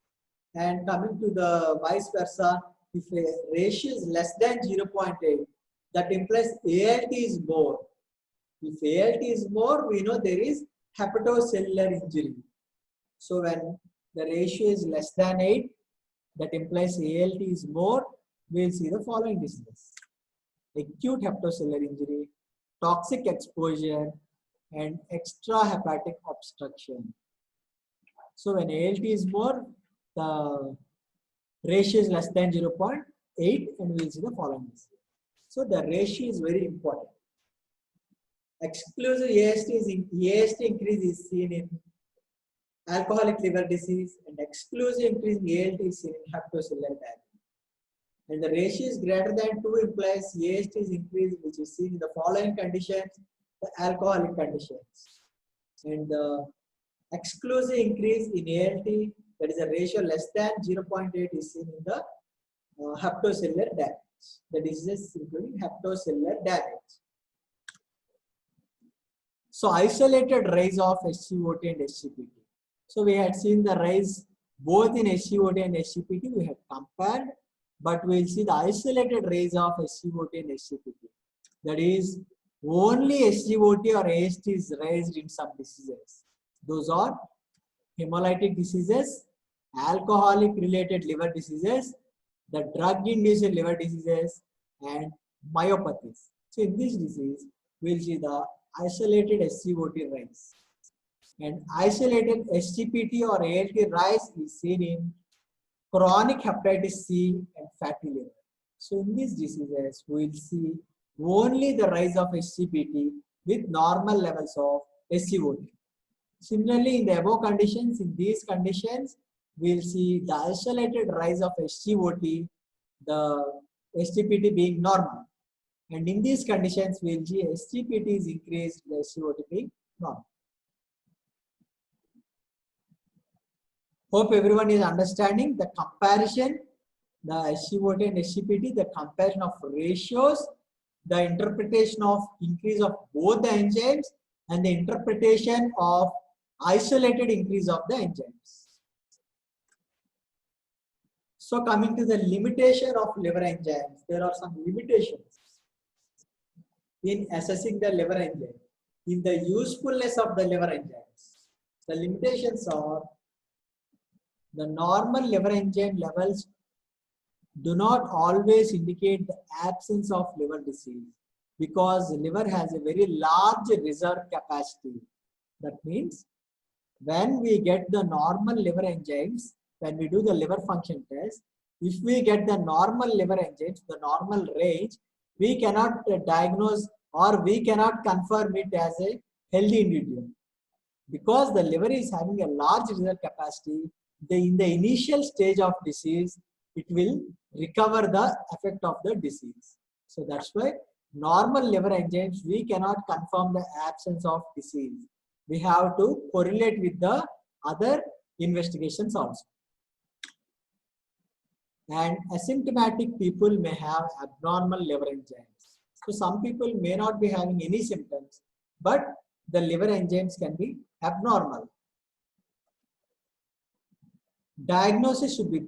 And coming to the vice versa, if a ratio is less than 0.8, that implies ALT is more. If ALT is more, we know there is hepatocellular injury. So when the ratio is less than 8, that implies ALT is more, we will see the following diseases: acute hepatocellular injury, toxic exposure, and extrahepatic obstruction. So when ALT is more, the ratio is less than 0.8, and we will see the following diseases. So the ratio is very important. Exclusive AST increase is seen in alcoholic liver disease, and exclusive increase in ALT is seen in hepatocellular damage. and the ratio is greater than 2 implies AST is increased, which is seen in the following conditions, the alcoholic conditions. And the exclusive increase in ALT, that is a ratio less than 0.8, is seen in the hepatocellular damage. The diseases including hepatocellular damage. So isolated rise of SGOT and SGPT. So we had seen the rise both in SGOT and SGPT, we had compared, but we'll see the isolated rise of SGOT and SGPT. That is, only SGOT or AST is raised in some diseases. Those are hemolytic diseases, alcoholic related liver diseases, the drug induced liver diseases, and myopathies. So in this disease, we'll see the isolated SGOT rise. And isolated SGPT or ALT rise is seen in chronic hepatitis C and fatty liver. So in these diseases, we will see only the rise of SGPT with normal levels of SGOT. Similarly, in the above conditions, in these conditions, we will see the isolated rise of SGOT, the SGPT being normal. And in these conditions, we will see SGPT is increased, the SGOT being normal. Hope everyone is understanding the comparison, the SGOT and SGPT, the comparison of ratios, the interpretation of increase of both the enzymes, and the interpretation of isolated increase of the enzymes. So coming to the limitation of liver enzymes, there are some limitations in assessing the liver enzyme, in the usefulness of the liver enzymes. The limitations are the normal liver enzyme levels do not always indicate the absence of liver disease because the liver has a very large reserve capacity. That means when we get the normal liver enzymes, when we do the liver function test, if we get the normal liver enzymes, the normal range, we cannot diagnose or we cannot confirm it as a healthy individual. Because the liver is having a large reserve capacity, in the initial stage of disease, it will recover the effect of the disease. So that's why normal liver enzymes, we cannot confirm the absence of disease. We have to correlate with the other investigations also. And asymptomatic people may have abnormal liver enzymes. So some people may not be having any symptoms, but the liver enzymes can be abnormal. Diagnosis should be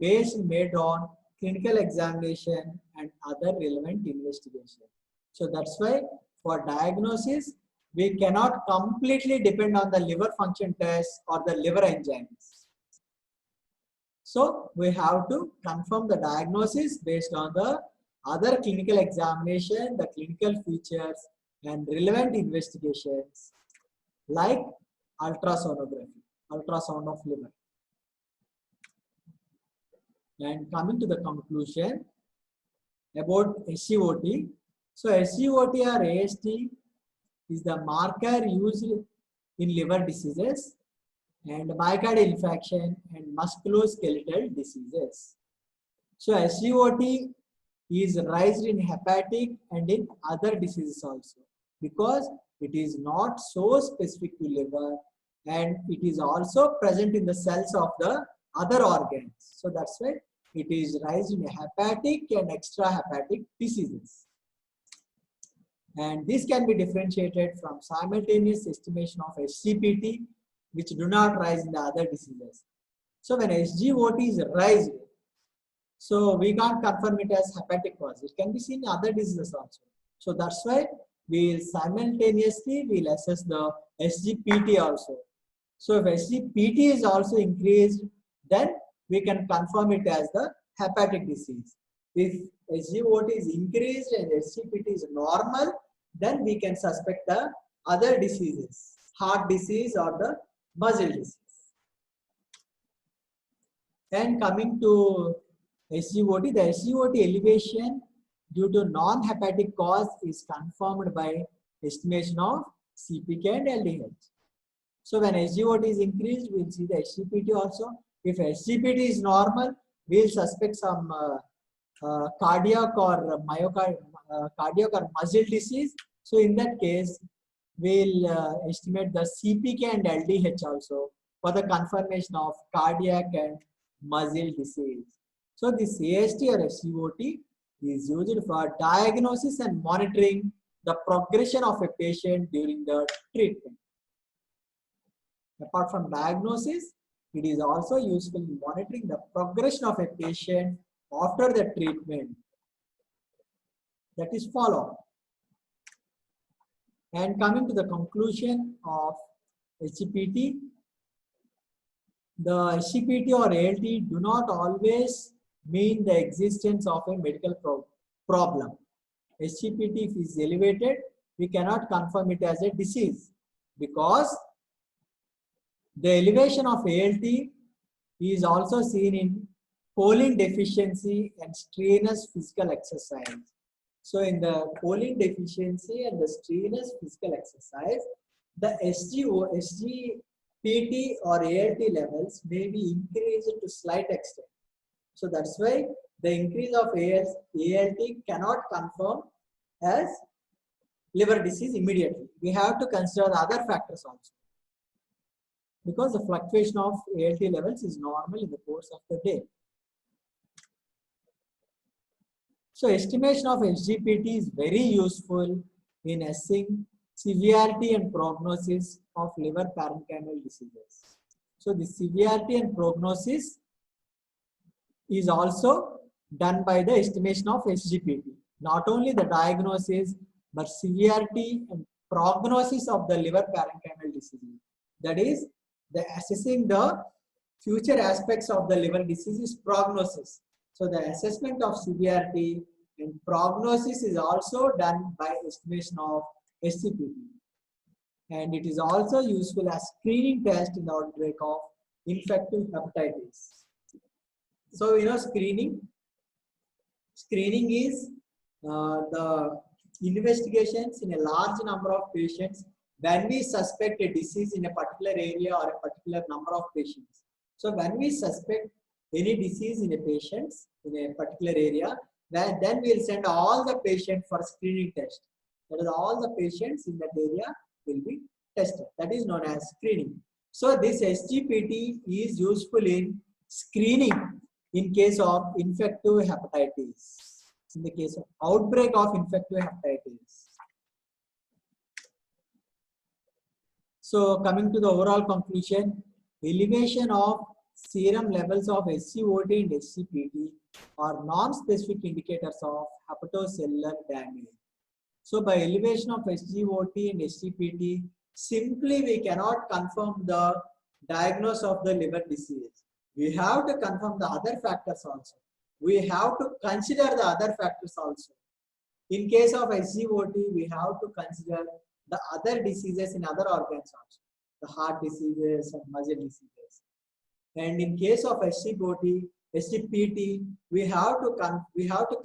made on clinical examination and other relevant investigation. So that's why for diagnosis, we cannot completely depend on the liver function test or the liver enzymes. So we have to confirm the diagnosis based on the other clinical examination, the clinical features and relevant investigations like ultrasonography, ultrasound of liver. And coming to the conclusion about SGOT. So SGOT or AST is the marker used in liver diseases and myocardial infarction and musculoskeletal diseases. So SGOT is raised in hepatic and in other diseases also because it is not so specific to liver and it is also present in the cells of the other organs. So that's why it is raised in hepatic and extrahepatic diseases. And this can be differentiated from simultaneous estimation of SGPT, which do not rise in the other diseases. So when SGOT is raised, so we can't confirm it as hepatic cause. It can be seen in other diseases also. So that's why we simultaneously will assess the SGPT also. So if SGPT is also increased, then we can confirm it as the hepatic disease. If SGOT is increased and SGPT is normal, then we can suspect the other diseases, heart disease or the muscle disease. And coming to SGOT, the SGOT elevation due to non-hepatic cause is confirmed by estimation of CPK and LDH. So when SGOT is increased, we'll see the SGPT also. If SGPT is normal, we'll suspect some cardiac or cardiac or muscle disease. So in that case, we'll estimate the CPK and LDH also for the confirmation of cardiac and muscle disease. So this AST or SGOT is used for diagnosis and monitoring the progression of a patient during the treatment. Apart from diagnosis, it is also useful in monitoring the progression of a patient after the treatment. That is follow-up. And coming to the conclusion of SGPT, the SGPT or ALT do not always mean the existence of a medical problem. SGPT, if is elevated, we cannot confirm it as a disease, because the elevation of ALT is also seen in choline deficiency and strenuous physical exercise. So in the choline deficiency and the strenuous physical exercise, the SGPT or ALT levels may be increased to slight extent. So that's why the increase of ALT cannot confirm as liver disease immediately. We have to consider the other factors also, because the fluctuation of ALT levels is normal in the course of the day. So estimation of SGPT is very useful in assessing severity and prognosis of liver parenchymal diseases. So the severity and prognosis is also done by the estimation of SGPT. Not only the diagnosis, but severity and prognosis of the liver parenchymal disease. That is, the assessing the future aspects of the liver disease is prognosis. So the assessment of severity and prognosis is also done by estimation of SGPT. And it is also useful as screening test in the outbreak of infective hepatitis. So screening is the investigations in a large number of patients when we suspect a disease in a particular area or a particular number of patients. So when we suspect any disease in a patient in a particular area, then we will send all the patients for screening test. That is, all the patients in that area will be tested. That is known as screening. So this SGPT is useful in screening in case of infective hepatitis, in the case of outbreak of infective hepatitis. So coming to the overall conclusion, elevation of serum levels of SGOT and SGPT are non-specific indicators of hepatocellular damage. So by elevation of SGOT and SGPT, simply we cannot confirm the diagnosis of the liver disease. We have to confirm the other factors also. We have to consider the other factors also. In case of SGOT, we have to consider the other diseases in other organs also, the heart diseases and muscle diseases. And in case of SGOT, SGPT, we have to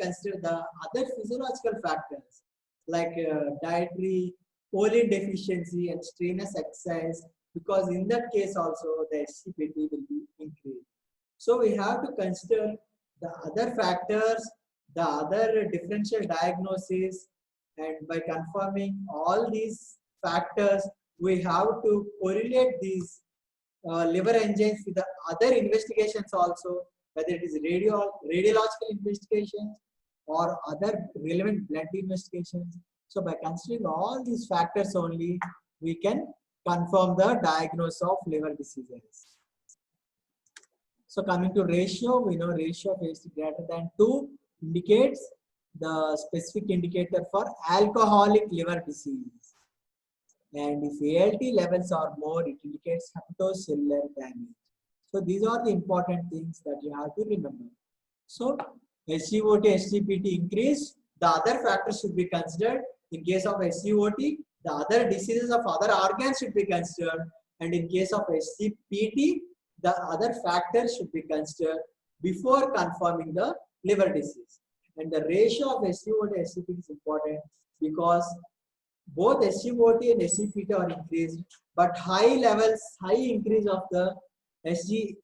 consider the other physiological factors like dietary, choline deficiency, and strenuous exercise, because in that case also the SGPT will be increased. So we have to consider the other factors, the other differential diagnosis, and by confirming all these factors, we have to correlate these liver enzymes with the other investigations also, whether it is radiological investigations or other relevant blood investigations. So by considering all these factors only, we can confirm the diagnosis of liver diseases. So coming to ratio, we know ratio of AST greater than 2 indicates the specific indicator for alcoholic liver disease. And if ALT levels are more, it indicates hepatocellular damage. So these are the important things that you have to remember. So SGOT, SGPT increase, the other factors should be considered. In case of SGOT, the other diseases of other organs should be considered. And in case of SGPT, the other factors should be considered before confirming the liver disease. And the ratio of SGOT and SGPT is important because both SGOT and SGPT are increased, but high increase of the SGOT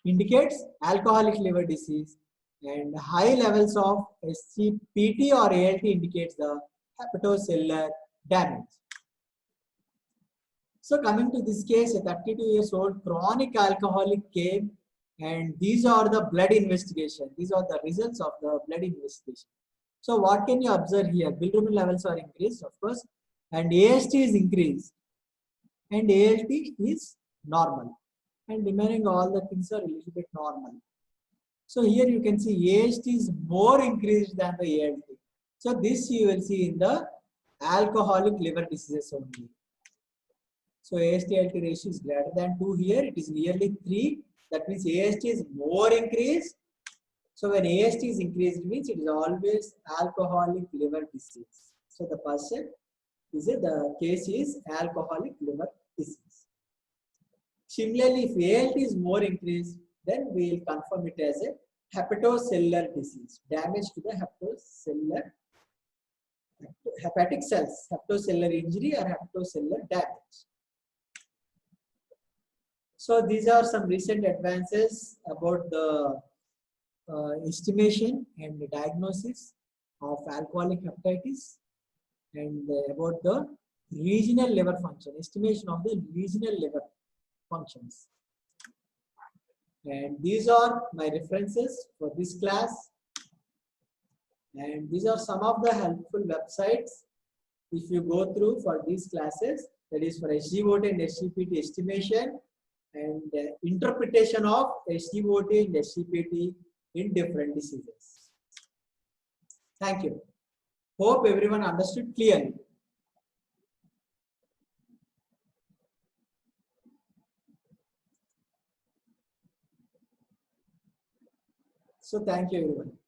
indicates alcoholic liver disease, and high levels of SGPT or ALT indicates the hepatocellular damage. So coming to this case, a 32 years old chronic alcoholic came, and these are the blood investigation. These are the results of the blood investigation. So what can you observe here? Bilirubin levels are increased, of course, and AST is increased, and ALT is normal, and remaining all the things are a little bit normal. So here you can see AST is more increased than the ALT. So this you will see in the alcoholic liver diseases only. So AST-ALT ratio is greater than 2 here. It is nearly 3. That means AST is more increased. So when AST is increased, it means it is always alcoholic liver disease. So the person is the case is alcoholic liver disease. Similarly, if ALT is more increased, then we will confirm it as a hepatocellular disease, damage to the hepatic cells, hepatocellular injury or hepatocellular damage. So these are some recent advances about the estimation and the diagnosis of alcoholic hepatitis, and about the regional liver function, estimation of the regional liver functions. And these are my references for this class. And these are some of the helpful websites if you go through for these classes, that is for SGOT and SGPT estimation and interpretation of SGOT and SGPT in different diseases. Thank you. Hope everyone understood clearly. So thank you everyone.